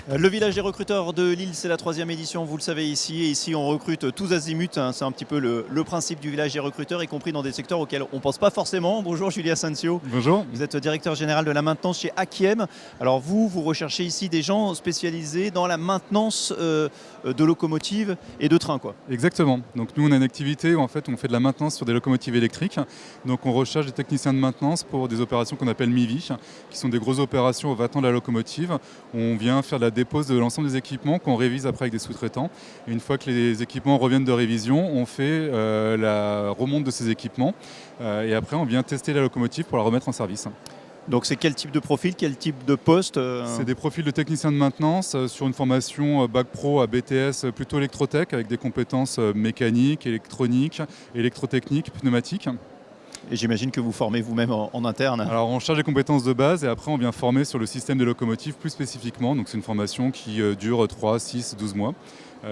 Le village des recruteurs de Lille, c'est la 3e édition, vous le savez ici. Et ici, on recrute tous azimuts, hein. C'est un petit peu le principe du village des recruteurs, y compris dans des secteurs auxquels on ne pense pas forcément. Bonjour Julie Asensio. Bonjour. Vous êtes directeur général de la maintenance chez Akiem. Alors vous recherchez ici des gens spécialisés dans la maintenance de locomotives et de trains, quoi. Exactement. Donc nous, on a une activité où en fait, on fait de la maintenance sur des locomotives électriques. Donc on recherche des techniciens de maintenance pour des opérations qu'on appelle MIVI, qui sont des grosses opérations au battant de la locomotive. On vient faire de la dépose de l'ensemble des équipements qu'on révise après avec des sous-traitants. Et une fois que les équipements reviennent de révision, on fait la remonte de ces équipements. Et après, on vient tester la locomotive pour la remettre en service. Donc c'est quel type de profil, quel type de poste C'est des profils de techniciens de maintenance sur une formation bac pro à BTS plutôt électrotech avec des compétences mécaniques, électroniques, électrotechniques, pneumatiques. Et j'imagine que vous formez vous-même en interne. Alors on charge les compétences de base et après on vient former sur le système des locomotives plus spécifiquement. Donc c'est une formation qui dure 3, 6, 12 mois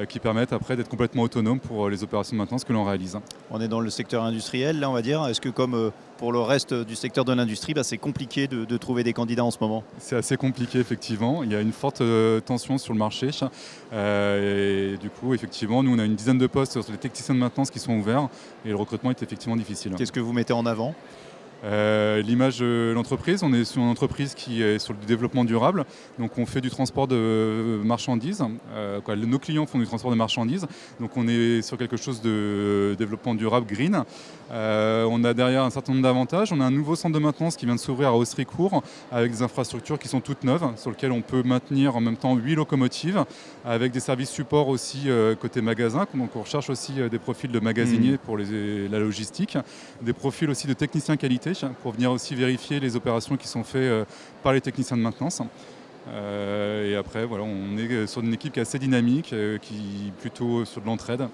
qui permettent après d'être complètement autonome pour les opérations de maintenance que l'on réalise. On est dans le secteur industriel, là on va dire. Est-ce que comme pour le reste du secteur de l'industrie, c'est compliqué de trouver des candidats en ce moment? C'est assez compliqué effectivement. Il y a une forte tension sur le marché. Et du coup, effectivement, nous on a une dizaine de postes sur les techniciens de maintenance qui sont ouverts et le recrutement est effectivement difficile. Qu'est-ce que vous mettez en avant? L'image de l'entreprise, on est sur une entreprise qui est sur le développement durable, donc on fait du transport de marchandises, nos clients font du transport de marchandises, donc on est sur quelque chose de développement durable, green. On a derrière un certain nombre d'avantages, on a un nouveau centre de maintenance qui vient de s'ouvrir à Austricourt avec des infrastructures qui sont toutes neuves, sur lesquelles on peut maintenir en même temps 8 locomotives, avec des services support aussi côté magasin, donc on recherche aussi des profils de magasiniers pour la logistique, des profils aussi de techniciens qualité, pour venir aussi vérifier les opérations qui sont faites par les techniciens de maintenance. Et après, voilà, on est sur une équipe qui est assez dynamique, qui est plutôt sur de l'entraide.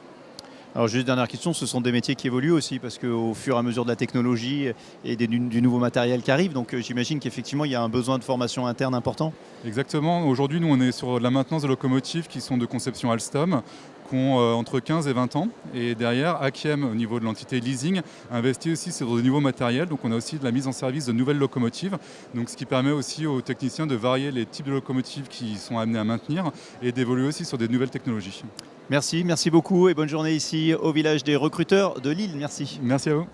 Alors juste dernière question, ce sont des métiers qui évoluent aussi parce qu'au fur et à mesure de la technologie et du nouveau matériel qui arrive, donc j'imagine qu'effectivement il y a un besoin de formation interne important. Exactement, aujourd'hui nous on est sur la maintenance de locomotives qui sont de conception Alstom, qui ont entre 15 et 20 ans. Et derrière, Akiem, au niveau de l'entité leasing, investit aussi sur de nouveaux matériels. Donc on a aussi de la mise en service de nouvelles locomotives. Donc ce qui permet aussi aux techniciens de varier les types de locomotives qu'ils sont amenés à maintenir et d'évoluer aussi sur des nouvelles technologies. Merci beaucoup et bonne journée ici au village des recruteurs de Lille. Merci. Merci à vous.